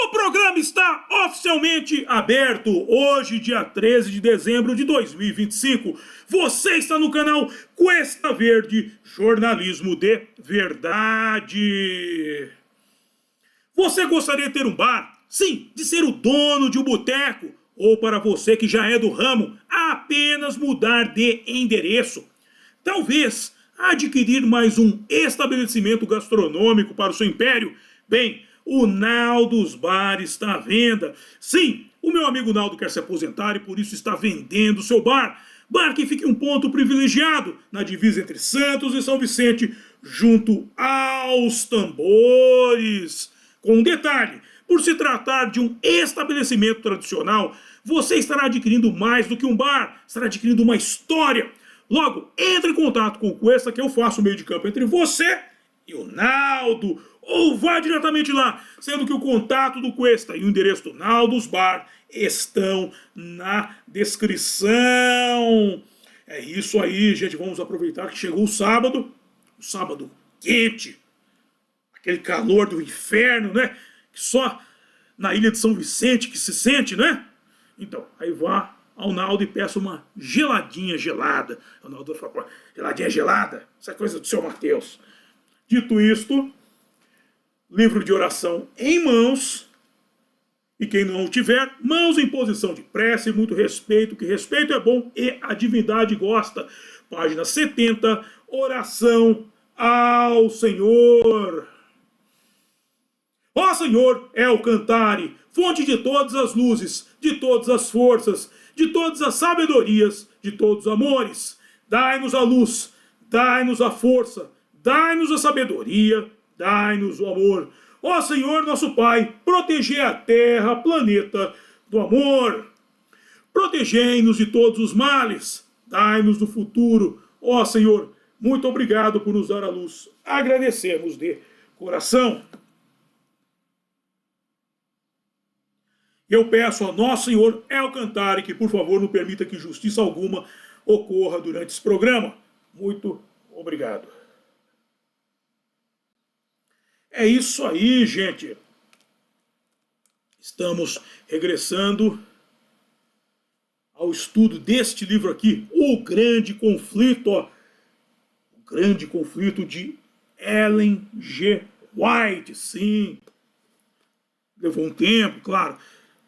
O programa está oficialmente aberto hoje, dia 13 de dezembro de 2025. Você está no canal Cuesta Verde, jornalismo de verdade. Você gostaria de ter um bar? Sim, de ser o dono de um boteco? Ou para você que já é do ramo, apenas mudar de endereço? Talvez adquirir mais um estabelecimento gastronômico para o seu império? Bem, o Naldo's Bar está à venda. Sim, o meu amigo Naldo quer se aposentar e por isso está vendendo seu bar. Bar que fica em um ponto privilegiado, na divisa entre Santos e São Vicente, junto aos tambores. Com um detalhe, por se tratar de um estabelecimento tradicional, você estará adquirindo mais do que um bar, estará adquirindo uma história. Logo, entre em contato com o Cuesta que eu faço o meio de campo entre você e o Naldo, ou vá diretamente lá, sendo que o contato do Cuesta e o endereço do Naldo's Bar estão na descrição. É isso aí, gente, vamos aproveitar que chegou o sábado quente, aquele calor do inferno, né? Que só na ilha de São Vicente que se sente, né? Então, aí vá ao Naldo e peça uma geladinha gelada. O Naldo fala, geladinha gelada? Essa é coisa do seu Mateus. Dito isto, livro de oração em mãos, e quem não tiver, mãos em posição de prece, muito respeito, que respeito é bom e a divindade gosta. Página 70, oração ao Senhor. Ó Senhor, é o Cantare, fonte de todas as luzes, de todas as forças, de todas as sabedorias, de todos os amores. Dai-nos a luz, dai-nos a força, dai-nos a sabedoria, dai-nos o amor. Ó Senhor, nosso Pai, protegei a terra, planeta do amor. Protegei-nos de todos os males, dai-nos do futuro. Ó Senhor, muito obrigado por nos dar a luz. Agradecemos de coração. Eu peço ao nosso Senhor El Cantare que, por favor, não permita que justiça alguma ocorra durante esse programa. Muito obrigado. É isso aí, gente. Estamos regressando ao estudo deste livro aqui, O Grande Conflito. O Grande Conflito de Ellen G. White. Sim. Levou um tempo, claro.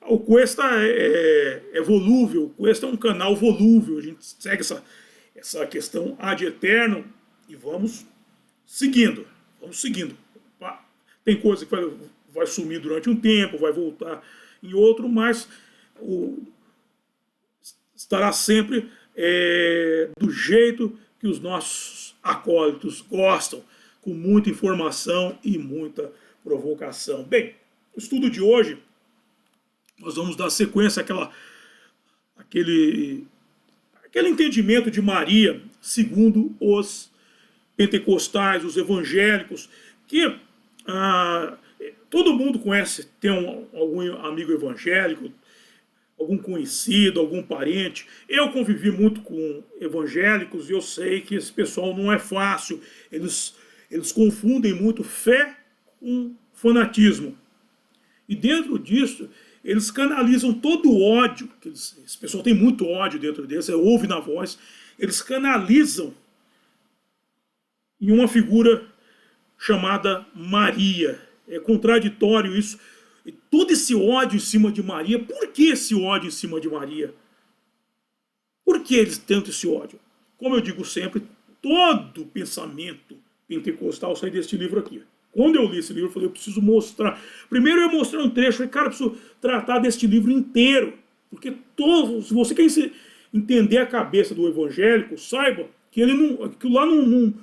O Cuesta é volúvel, o Cuesta é um canal volúvel, a gente segue essa questão ad eterno e vamos seguindo. Tem coisa que vai sumir durante um tempo, vai voltar em outro, mas estará sempre do jeito que os nossos acólitos gostam, com muita informação e muita provocação. Bem, o estudo de hoje, nós vamos dar sequência àquele entendimento de Maria, segundo os pentecostais, os evangélicos, que todo mundo conhece, tem algum amigo evangélico, algum conhecido, algum parente. Eu convivi muito com evangélicos e eu sei que esse pessoal não é fácil. Eles confundem muito fé com fanatismo. E dentro disso, eles canalizam todo o ódio, esse pessoal tem muito ódio dentro deles, você ouve na voz, eles canalizam em uma figura chamada Maria. É contraditório isso. E todo esse ódio em cima de Maria, por que esse ódio em cima de Maria? Por que eles tentam esse ódio? Como eu digo sempre, todo pensamento pentecostal sai deste livro aqui. Quando eu li esse livro, eu falei, eu preciso mostrar. Primeiro eu ia mostrar um trecho, eu falei, cara, eu preciso tratar deste livro inteiro. Porque se você quer entender a cabeça do evangélico, saiba que aquilo lá não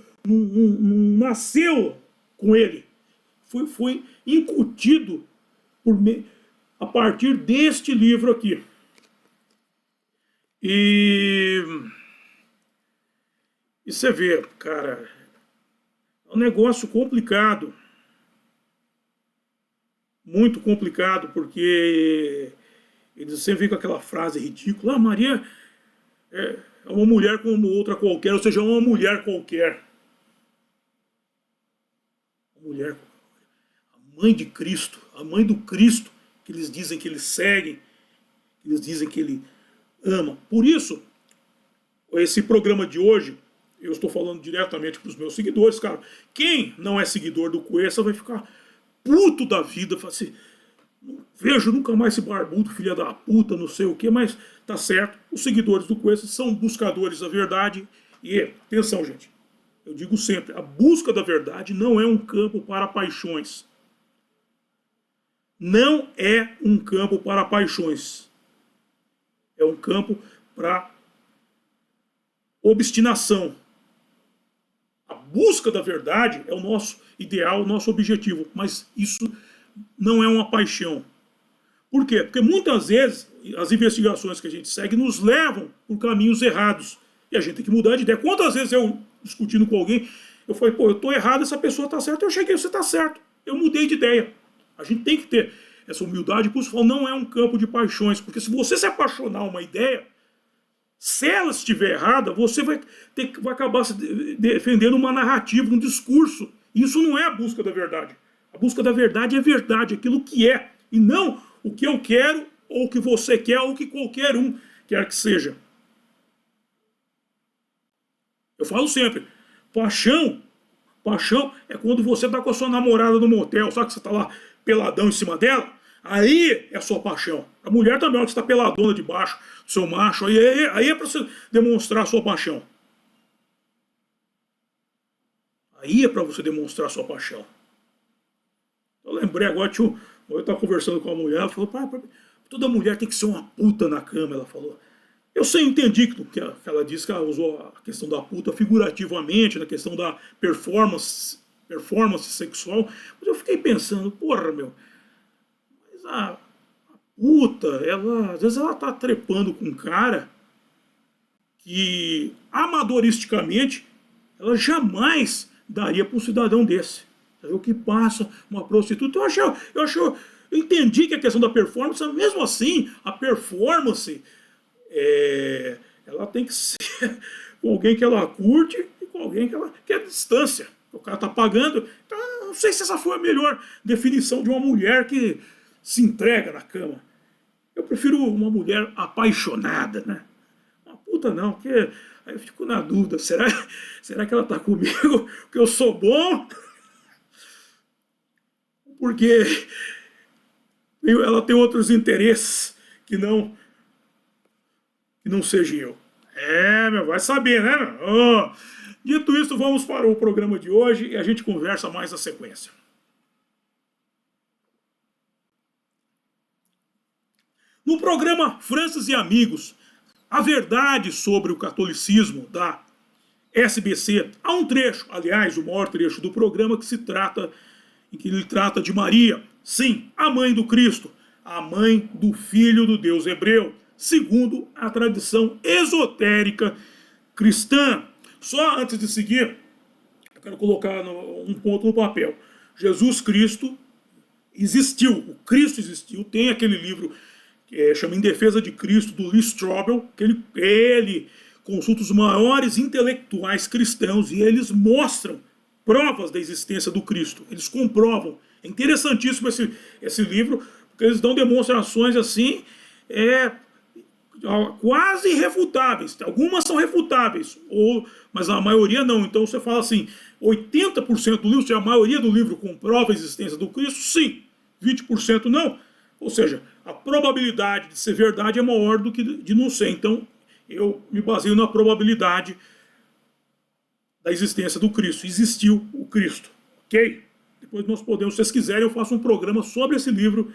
nasceu com ele. Foi incutido a partir deste livro aqui. E você vê, cara, é um negócio complicado. Muito complicado, porque eles sempre vêm com aquela frase ridícula. Ah, Maria é uma mulher como outra qualquer, ou seja, uma mulher qualquer. Uma mulher, a mãe de Cristo, a mãe do Cristo, que eles dizem que eles seguem, que eles dizem que ele ama. Por isso, esse programa de hoje, eu estou falando diretamente para os meus seguidores, cara. Quem não é seguidor do Cuesta vai ficar puto da vida, fala assim, não vejo nunca mais esse barbudo, filha da puta, não sei o que, mas tá certo. Os seguidores do Cuesta são buscadores da verdade. E atenção, gente, eu digo sempre, a busca da verdade não é um campo para paixões. Não é um campo para paixões. É um campo para obstinação. A busca da verdade é o nosso ideal, o nosso objetivo, mas isso não é uma paixão. Por quê? Porque muitas vezes as investigações que a gente segue nos levam por caminhos errados. E a gente tem que mudar de ideia. Quantas vezes eu, discutindo com alguém, eu falei, pô, eu tô errado, essa pessoa tá certa, eu cheguei, você tá certo. Eu mudei de ideia. A gente tem que ter essa humildade, por isso eu falo, não é um campo de paixões, porque se você se apaixonar uma ideia, se ela estiver errada, você vai acabar se defendendo uma narrativa, um discurso. Isso não é a busca da verdade. A busca da verdade é verdade, aquilo que é, e não o que eu quero, ou o que você quer, ou o que qualquer um quer que seja. Eu falo sempre, paixão é quando você está com a sua namorada no motel, sabe que você está lá peladão em cima dela? Aí é a sua paixão. A mulher também, que está peladona debaixo do seu macho, aí é para você demonstrar a sua paixão. Aí é para você demonstrar a sua paixão. Eu lembrei agora, eu estava conversando com a mulher, ela falou, toda mulher tem que ser uma puta na cama, ela falou. Eu entendi que ela disse que ela usou a questão da puta figurativamente, na questão da performance sexual, mas eu fiquei pensando, porra, meu, mas a puta, às vezes ela tá trepando com um cara que, amadoristicamente, ela jamais daria para um cidadão desse. O que passa uma prostituta, eu entendi que a questão da performance, mesmo assim, a performance... ela tem que ser com alguém que ela curte e com alguém que ela quer distância. O cara tá pagando. Então, não sei se essa foi a melhor definição de uma mulher que se entrega na cama. Eu prefiro uma mulher apaixonada, né? Uma puta não, porque aí eu fico na dúvida. Será que ela tá comigo porque eu sou bom? Porque ela tem outros interesses que não seja eu. Vai saber, né? Oh. Dito isso, vamos para o programa de hoje e a gente conversa mais na sequência. No programa Francis e Amigos, a verdade sobre o catolicismo da SBC, há um trecho, aliás, o maior trecho do programa em que ele trata de Maria, sim, a mãe do Cristo, a mãe do Filho do Deus hebreu, segundo a tradição esotérica cristã. Só antes de seguir, eu quero colocar um ponto no papel. Jesus Cristo existiu, o Cristo existiu, tem aquele livro que chama Em Defesa de Cristo, do Lee Strobel, que ele consulta os maiores intelectuais cristãos e eles mostram provas da existência do Cristo. Eles comprovam. É interessantíssimo esse livro, porque eles dão demonstrações assim, quase irrefutáveis. Algumas são refutáveis, mas a maioria não. Então você fala assim, 80% do livro, se a maioria do livro comprova a existência do Cristo, sim. 20% não. Ou seja, a probabilidade de ser verdade é maior do que de não ser. Então eu me baseio na probabilidade da existência do Cristo. Existiu o Cristo. Ok? Depois nós podemos, se vocês quiserem, eu faço um programa sobre esse livro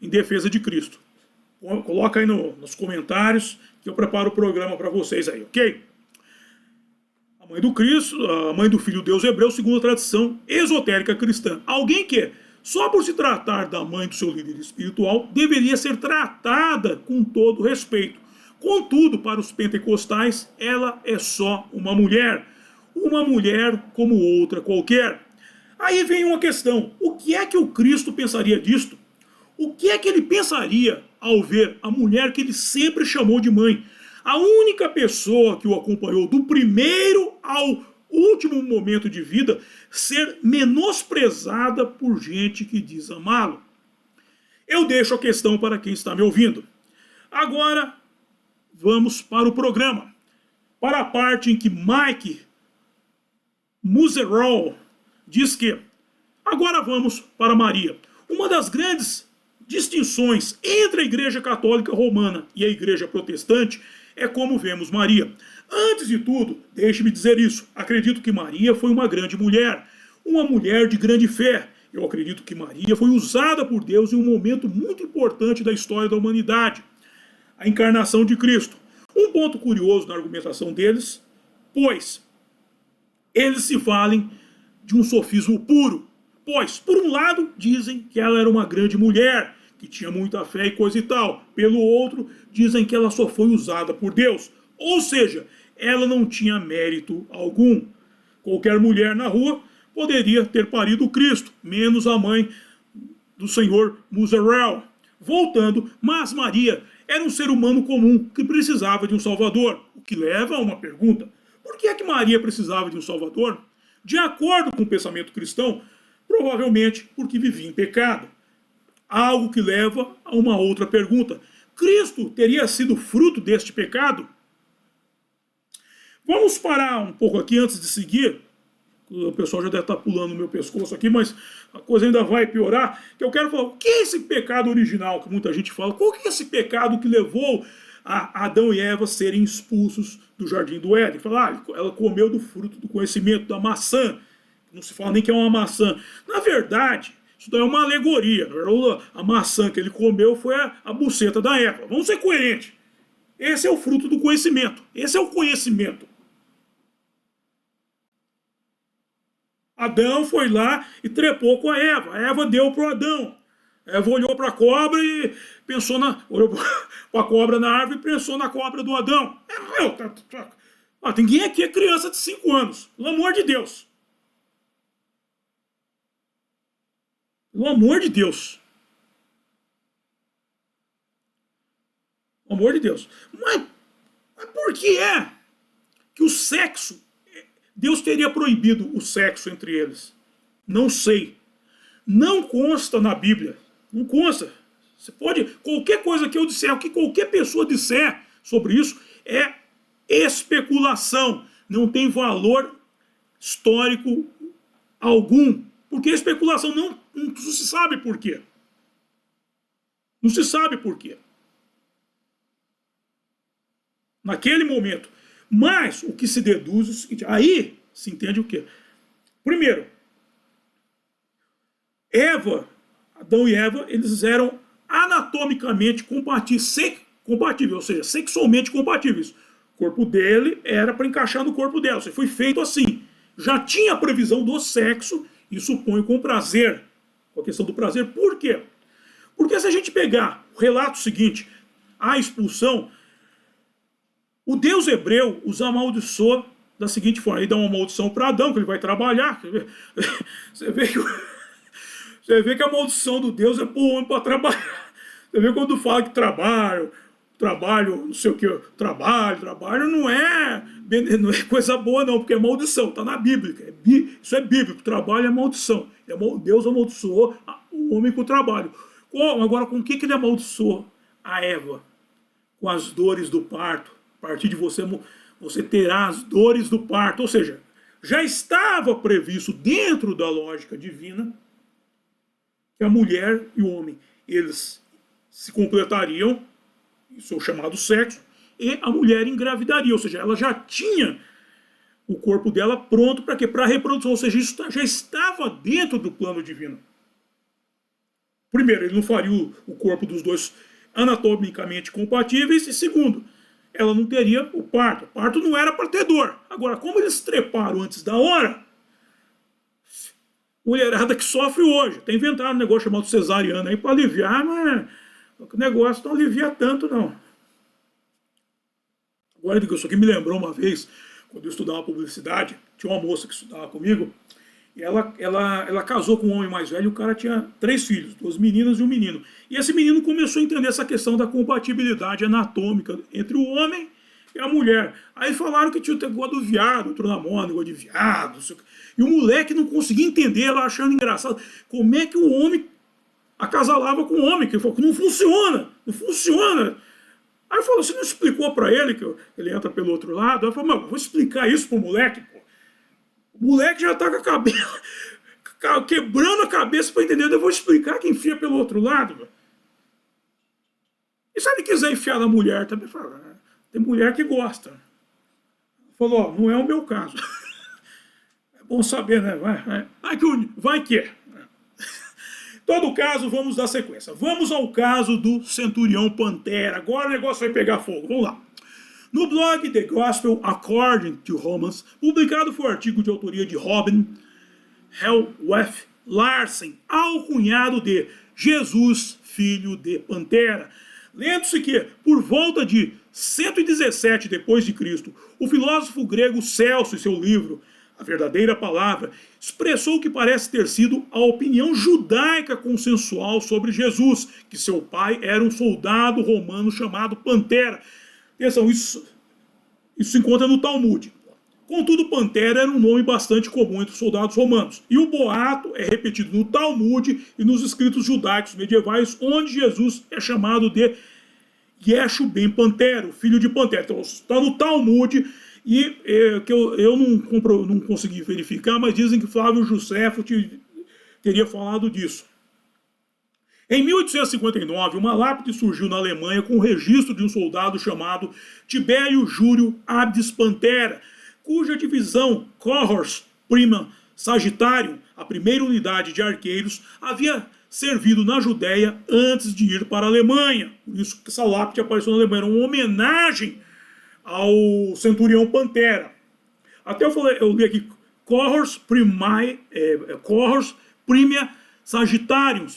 Em Defesa de Cristo. Coloca aí nos comentários que eu preparo o programa para vocês aí, ok? A mãe do Cristo, a mãe do Filho Deus hebreu, segundo a tradição esotérica cristã. Alguém que, só por se tratar da mãe do seu líder espiritual, deveria ser tratada com todo respeito. Contudo, para os pentecostais, ela é só uma mulher como outra qualquer. Aí vem uma questão, o que é que o Cristo pensaria disto? O que é que ele pensaria ao ver a mulher que ele sempre chamou de mãe? A única pessoa que o acompanhou do primeiro ao último momento de vida ser menosprezada por gente que diz amá-lo. Eu deixo a questão para quem está me ouvindo. Agora, vamos para o programa. Para a parte em que Mike Muserol diz que agora vamos para Maria. Uma das grandes distinções entre a Igreja Católica Romana e a Igreja Protestante é como vemos Maria. Antes de tudo, deixe-me dizer isso, acredito que Maria foi uma grande mulher, uma mulher de grande fé. Eu acredito que Maria foi usada por Deus em um momento muito importante da história da humanidade, a encarnação de Cristo. Um ponto curioso na argumentação deles, pois eles se valem de um sofismo puro. Pois, por um lado, dizem que ela era uma grande mulher, que tinha muita fé e coisa e tal. Pelo outro, dizem que ela só foi usada por Deus. Ou seja, ela não tinha mérito algum. Qualquer mulher na rua poderia ter parido Cristo, menos a mãe do senhor Muserel. Voltando, mas Maria era um ser humano comum que precisava de um Salvador. O que leva a uma pergunta. Por que é que Maria precisava de um Salvador? De acordo com o pensamento cristão, provavelmente porque vivia em pecado. Algo que leva a uma outra pergunta. Cristo teria sido fruto deste pecado? Vamos parar um pouco aqui antes de seguir. O pessoal já deve estar pulando no meu pescoço aqui, mas a coisa ainda vai piorar. Que eu quero falar, o que é esse pecado original que muita gente fala? Qual que é esse pecado que levou a Adão e Eva serem expulsos do jardim do Éden? Falar, ela comeu do fruto do conhecimento, da maçã. Não se fala nem que é uma maçã. Na verdade, isso daí é uma alegoria. A maçã que ele comeu foi a buceta da Eva. Vamos ser coerentes. Esse é o fruto do conhecimento. Esse é o conhecimento. Adão foi lá e trepou com a Eva. A Eva deu para o Adão. A Eva olhou para a cobra e pensou olhou para a cobra na árvore e pensou na cobra do Adão. Ninguém aqui é criança de 5 anos. Pelo amor de Deus. Pelo amor de Deus. Pelo amor de Deus. Mas por que é que o sexo... Deus teria proibido o sexo entre eles? Não sei. Não consta na Bíblia. Não consta. Você pode... Qualquer coisa que eu disser, o que qualquer pessoa disser sobre isso é especulação. Não tem valor histórico algum. Porque especulação não se sabe por quê. Não se sabe por quê. Naquele momento. Mas o que se deduz é o seguinte, aí se entende o quê? Primeiro, Adão e Eva, eles eram anatomicamente compatíveis, ou seja, sexualmente compatíveis. O corpo dele era para encaixar no corpo dela, foi feito assim. Já tinha a previsão do sexo, e supõe com prazer, com a questão do prazer. Por quê? Porque se a gente pegar o relato seguinte, a expulsão, o Deus hebreu os amaldiçoa da seguinte forma. Ele dá uma maldição para Adão, que ele vai trabalhar. Você vê que a maldição do Deus é para o homem para trabalhar. Você vê quando fala que trabalho, não sei o que, trabalho não é coisa boa não, porque é maldição, está na Bíblia. Isso é bíblico, trabalho é maldição. Deus amaldiçoou o homem com o trabalho. Agora, com o que ele amaldiçoou a Eva? Com as dores do parto. A partir de você terá as dores do parto. Ou seja, já estava previsto dentro da lógica divina que a mulher e o homem, eles se completariam, isso é o chamado sexo, e a mulher engravidaria. Ou seja, ela já tinha o corpo dela pronto para quê? Para a reprodução. Ou seja, isso já estava dentro do plano divino. Primeiro, ele não faria o corpo dos dois anatomicamente compatíveis. E segundo, ela não teria o parto. O parto não era para ter dor. Agora, como eles treparam antes da hora, mulherada que sofre hoje. Tem inventado um negócio chamado cesariana aí para aliviar, mas o negócio não alivia tanto, não. Agora, isso aqui me lembrou uma vez, quando eu estudava publicidade, tinha uma moça que estudava comigo, e ela casou com um homem mais velho, e o cara tinha 3 filhos, 2 meninas e um menino. E esse menino começou a entender essa questão da compatibilidade anatômica entre o homem e a mulher. Aí falaram que tinha o negócio do viado, outro namoro, negócio de viado. E o moleque não conseguia entender, ela achando engraçado. Como é que o homem acasalava com o homem, que ele falou que não funciona, não funciona. Aí eu falo, você não explicou para ele que ele entra pelo outro lado? Eu falo, mas vou explicar isso pro moleque, pô. O moleque já tá com a cabeça, quebrando a cabeça para entender, eu vou explicar que enfia pelo outro lado, velho. E se ele quiser enfiar na mulher também, fala, tem mulher que gosta. Falou, ó, não é o meu caso. É bom saber, né? Vai que é. Todo caso, vamos dar sequência. Vamos ao caso do centurião Pantera. Agora o negócio vai pegar fogo. Vamos lá. No blog The Gospel According to Romans, publicado foi o artigo de autoria de Robin Helweth Larsen, alcunhado de Jesus, filho de Pantera. Lendo-se que, por volta de 117 depois de Cristo, o filósofo grego Celso, em seu livro A Verdadeira Palavra, expressou o que parece ter sido a opinião judaica consensual sobre Jesus, que seu pai era um soldado romano chamado Pantera. Atenção, isso se encontra no Talmud. Contudo, Pantera era um nome bastante comum entre os soldados romanos. E o boato é repetido no Talmud e nos escritos judaicos medievais, onde Jesus é chamado de Yeshu ben Pantera, o filho de Pantera. Então está no Talmud e que eu não consegui verificar, mas dizem que Flávio Joséfo teria falado disso. Em 1859, uma lápide surgiu na Alemanha com o registro de um soldado chamado Tibério Júlio Abdes Pantera, cuja divisão Cohors Prima Sagitário, a primeira unidade de arqueiros, havia servido na Judéia antes de ir para a Alemanha. Por isso que essa lápide apareceu na Alemanha, era uma homenagem ao centurião Pantera. Até eu li aqui Cohors Primia Sagitário,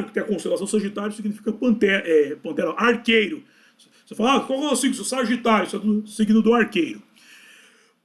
que tem a constelação Sagitário, significa Pantera, arqueiro. Você fala, qual é o signo? Sagitário, isso é do signo do arqueiro.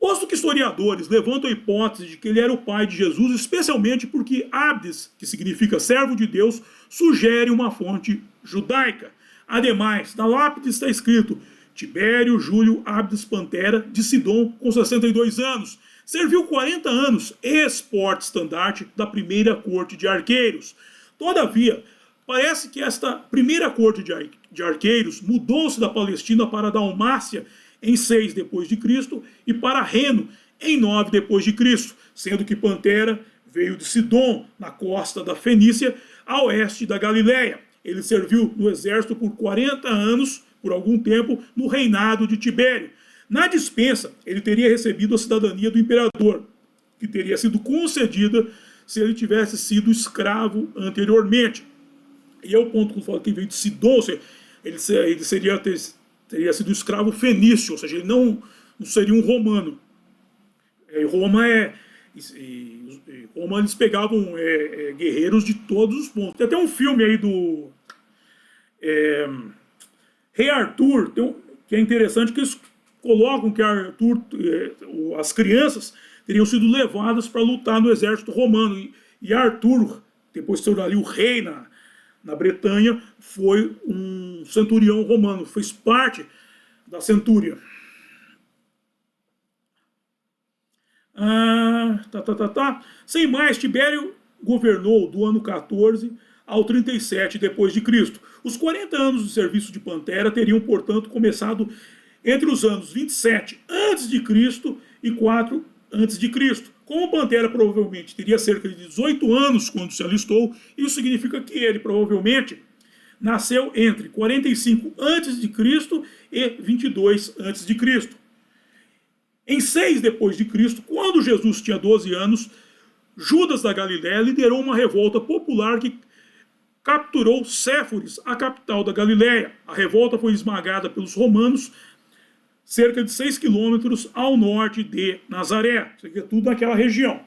Posto que historiadores levantam a hipótese de que ele era o pai de Jesus, especialmente porque Abdes, que significa servo de Deus, sugere uma fonte judaica. Ademais, na lápide está escrito Tibério Júlio Abdes Pantera, de Sidom, com 62 anos. Serviu 40 anos, ex-porte-estandarte da primeira corte de arqueiros. Todavia, parece que esta primeira corte de arqueiros mudou-se da Palestina para a Dalmácia em 6 depois de Cristo e para Reno em 9 depois de Cristo, sendo que Pantera veio de Sidom, na costa da Fenícia, a oeste da Galileia. Ele serviu no exército por 40 anos, por algum tempo, no reinado de Tibério. Na dispensa, ele teria recebido a cidadania do imperador, que teria sido concedida se ele tivesse sido escravo anteriormente. E é o ponto que eu falo que veio de Sidom, ou seja, ele teria sido escravo fenício, ou seja, ele não seria um romano. Roma eles pegavam guerreiros de todos os pontos. Tem até um filme aí do Rei Arthur, que é interessante, que eles colocam que as crianças teriam sido levadas para lutar no exército romano. E Arthur, depois de ser ali o rei na Bretanha, foi um centurião romano, fez parte da centúria. Sem mais, Tibério governou do ano 14 ao 37 depois de Cristo. Os 40 anos de serviço de Pantera teriam, portanto, começado entre os anos 27 a.C. e 4 a.C. Como Pantera provavelmente teria cerca de 18 anos quando se alistou, isso significa que ele provavelmente nasceu entre 45 a.C. e 22 a.C. Em 6 depois de Cristo, quando Jesus tinha 12 anos, Judas da Galiléia liderou uma revolta popular que capturou Séforis, a capital da Galiléia. A revolta foi esmagada pelos romanos cerca de 6 quilômetros ao norte de Nazaré. Isso aqui é tudo naquela região.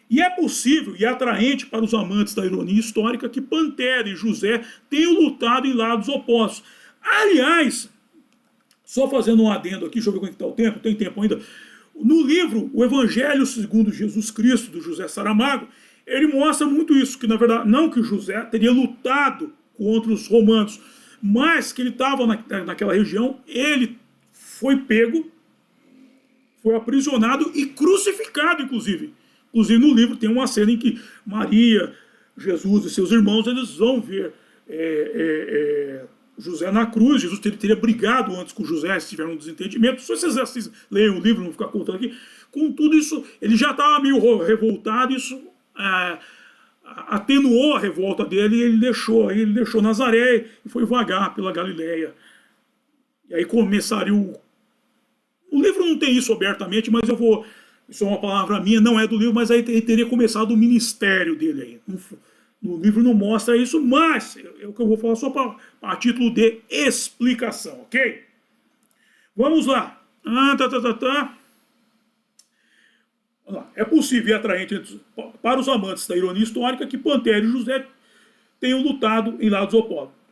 E é possível e atraente para os amantes da ironia histórica que Pantera e José tenham lutado em lados opostos. Aliás, só fazendo um adendo aqui, deixa eu ver como está o tempo, tem tempo ainda. No livro O Evangelho segundo Jesus Cristo, do José Saramago, ele mostra muito isso, que na verdade, não que José teria lutado contra os romanos, mas que ele estava naquela região, ele foi pego, foi aprisionado e crucificado, inclusive. Inclusive no livro tem uma cena em que Maria, Jesus e seus irmãos, eles vão ver José na cruz. Jesus teria brigado antes com José se tiver um desentendimento. Se vocês leem o livro, não ficar contando aqui. Com tudo isso, ele já estava meio revoltado, isso atenuou a revolta dele e ele deixou Nazaré e foi vagar pela Galileia. E aí começaria o livro não tem isso abertamente, mas isso é uma palavra minha, não é do livro, mas aí teria começado o ministério dele aí. No livro não mostra isso, mas é o que eu vou falar só a título de explicação, ok? Vamos lá. É possível e atraente para os amantes da ironia histórica que Pantera e José tenham lutado em lados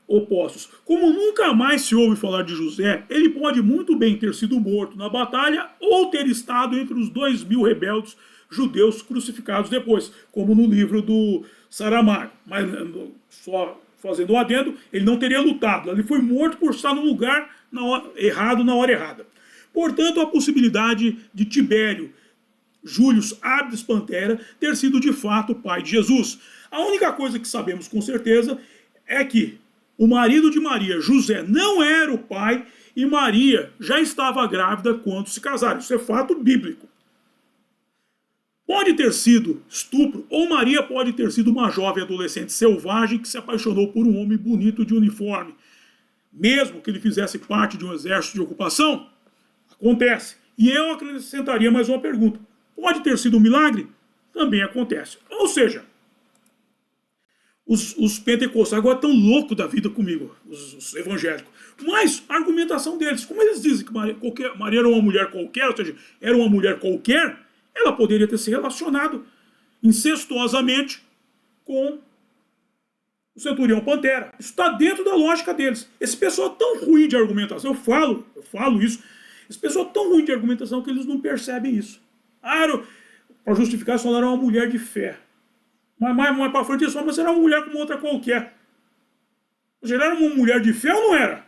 opostos. Como nunca mais se ouve falar de José, ele pode muito bem ter sido morto na batalha ou ter estado entre os 2.000 rebeldes judeus crucificados depois, como no livro do Saramago. Mas só fazendo um adendo, ele não teria lutado, ele foi morto por estar no lugar errado na hora errada. Portanto, a possibilidade de Tibério Júlio Abdes Pantera ter sido de fato o pai de Jesus. A única coisa que sabemos com certeza é que o marido de Maria, José, não era o pai e Maria já estava grávida quando se casaram. Isso é fato bíblico. Pode ter sido estupro ou Maria pode ter sido uma jovem adolescente selvagem que se apaixonou por um homem bonito de uniforme. Mesmo que ele fizesse parte de um exército de ocupação, acontece. E eu acrescentaria mais uma pergunta. Pode ter sido um milagre? Também acontece. Ou seja, os pentecostais agora estão loucos da vida comigo, os evangélicos. Mas a argumentação deles, como eles dizem que Maria era uma mulher qualquer, ou seja, era uma mulher qualquer, ela poderia ter se relacionado incestuosamente com o centurião Pantera. Isso está dentro da lógica deles. Esse pessoal é tão ruim de argumentação, eu falo isso, esse pessoal é tão ruim de argumentação que eles não percebem isso. Para justificar, só era uma mulher de fé. Mas mais para frente, só, mas era uma mulher como outra qualquer. Mas era uma mulher de fé ou não era?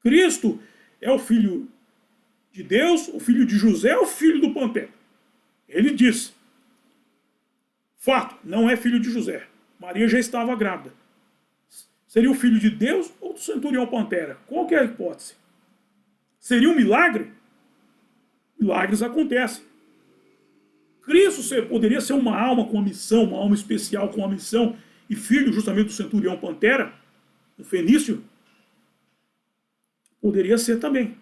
Cristo é o filho de Deus, o filho de José, o filho do Pantera. Ele diz, fato, não é filho de José. Maria já estava grávida. Seria o filho de Deus ou do centurião Pantera? Qual que é a hipótese? Seria um milagre? Milagres acontecem. Cristo poderia ser uma alma com uma missão, uma alma especial com uma missão, e filho justamente do centurião Pantera, o fenício? Poderia ser também.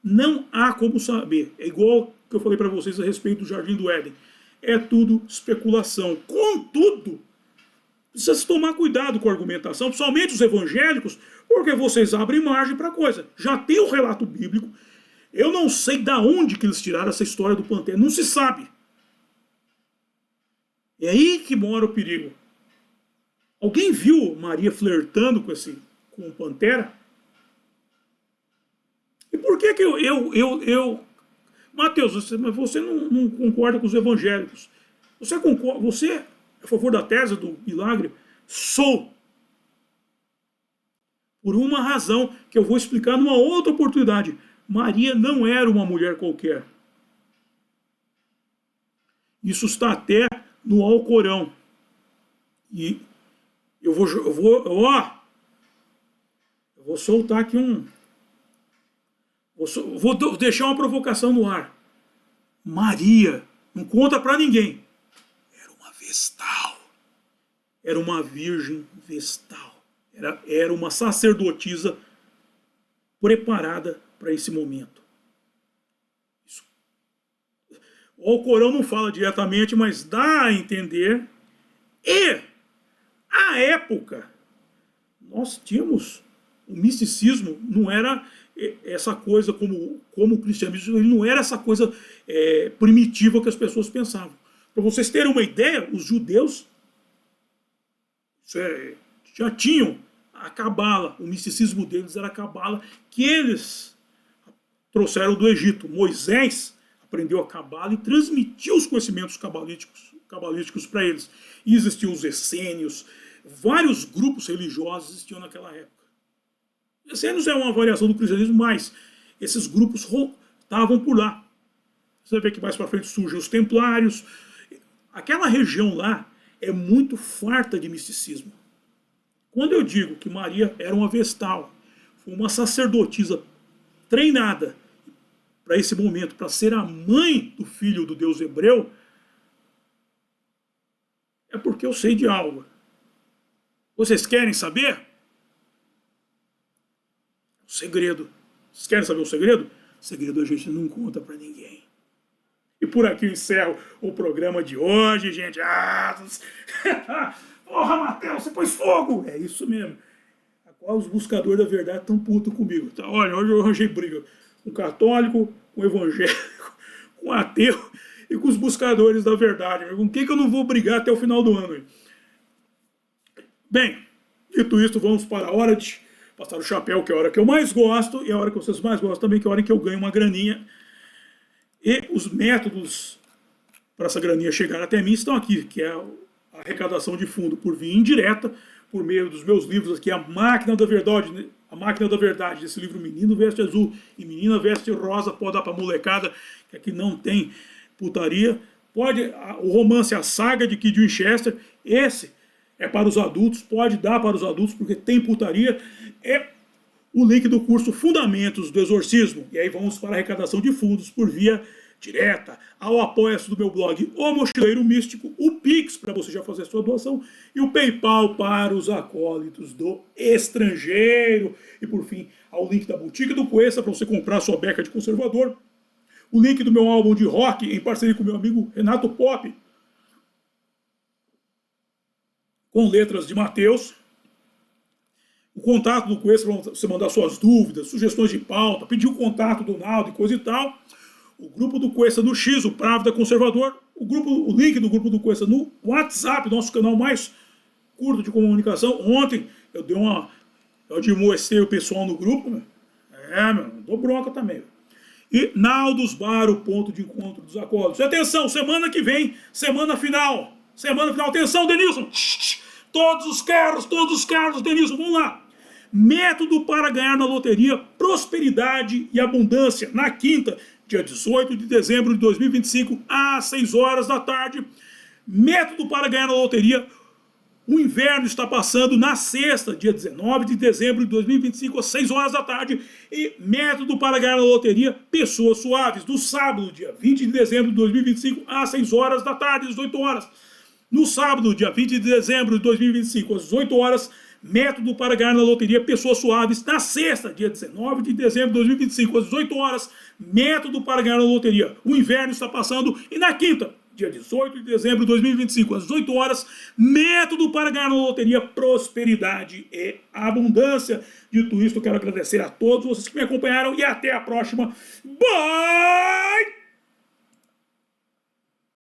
Não há como saber. É igual que eu falei para vocês a respeito do Jardim do Éden. É tudo especulação. Contudo, precisa se tomar cuidado com a argumentação, principalmente os evangélicos, porque vocês abrem margem para coisa. Já tem o relato bíblico. Eu não sei de onde que eles tiraram essa história do Pantera. Não se sabe. É aí que mora o perigo. Alguém viu Maria flertando com o Pantera? E por que Mateus, você não concorda com os evangélicos? Você é a favor da tese do milagre? Sou. Por uma razão que eu vou explicar numa outra oportunidade. Maria não era uma mulher qualquer. Isso está até no Alcorão. E eu vou soltar aqui vou deixar uma provocação no ar. Maria, não conta para ninguém, era uma vestal. Era uma virgem vestal. Era uma sacerdotisa preparada para esse momento. O Alcorão não fala diretamente, mas dá a entender. E, à época, nós tínhamos o misticismo, não era essa coisa como o cristianismo, ele não era essa coisa primitiva que as pessoas pensavam. Para vocês terem uma ideia, os judeus já tinham a cabala, o misticismo deles era a cabala que eles trouxeram do Egito. Moisés aprendeu a cabala e transmitiu os conhecimentos cabalísticos para eles. E existiam os essênios, vários grupos religiosos existiam naquela época. Essênios é uma variação do cristianismo, mas esses grupos estavam por lá. Você vê que mais para frente surgem os templários. aquela região lá é muito farta de misticismo. Quando eu digo que Maria era uma vestal, foi uma sacerdotisa treinada para esse momento, para ser a mãe do filho do Deus hebreu, é porque eu sei de algo. Vocês querem saber? O segredo. Vocês querem saber o segredo? O segredo a gente não conta para ninguém. E por aqui eu encerro o programa de hoje, gente. Porra, Matheus, você pôs fogo! É isso mesmo. Agora os buscadores da verdade estão putos comigo. Tá? Olha, hoje eu arranjei briga com católico, com evangélico, com ateu e com os buscadores da verdade. Com quem que eu não vou brigar até o final do ano? Bem, dito isso, vamos para a hora de passar o chapéu, que é a hora que eu mais gosto, e a hora que vocês mais gostam também, que é a hora que eu ganho uma graninha. E os métodos para essa graninha chegar até mim estão aqui, que é a arrecadação de fundo por via indireta, por meio dos meus livros aqui, A Máquina da Verdade, desse livro Menino Veste Azul e Menina Veste Rosa, pode dar para molecada, que aqui não tem putaria. O romance A Saga de Kid Winchester, esse é para os adultos, pode dar para os adultos, porque tem putaria. É o link do curso Fundamentos do Exorcismo. E aí vamos para a arrecadação de fundos por via direta, ao apoia-se do meu blog O Mochileiro Místico, o Pix para você já fazer a sua doação e o PayPal para os acólitos do estrangeiro. E por fim, ao link da Boutique do Cuesta para você comprar a sua beca de conservador. O link do meu álbum de rock em parceria com meu amigo Renato Pop, com letras de Mateus. O contato do Cuesta para você mandar suas dúvidas, sugestões de pauta, pedir o contato do Naldo e coisa e tal. O grupo do Cuesta no X, o Pravda Conservador. O link do grupo do Cuesta no WhatsApp, nosso canal mais curto de comunicação. Ontem eu admoestei o pessoal no grupo. Meu. Dou bronca também. E Naldos Bar, o ponto de encontro dos acólitos. Atenção, semana que vem, semana final. Atenção, Denilson. Todos os carros, Denilson, vamos lá. Método para ganhar na loteria Prosperidade e Abundância, na quinta, dia 18 de dezembro de 2025, às 6 horas da tarde. Método para ganhar na loteria O Inverno Está Passando, na sexta, dia 19 de dezembro de 2025, às 6 horas da tarde. E método para ganhar na loteria Pessoas Suaves, no sábado, dia 20 de dezembro de 2025, às 6 horas da tarde, às 18 horas. No sábado, dia 20 de dezembro de 2025, às 18 horas, método para ganhar na loteria Pessoas Suaves. Na sexta, dia 19 de dezembro de 2025, às 18 horas, método para ganhar na loteria O Inverno Está Passando. E na quinta, dia 18 de dezembro de 2025, às 18 horas, método para ganhar na loteria Prosperidade e Abundância. Dito isto, eu quero agradecer a todos vocês que me acompanharam e até a próxima. Bye!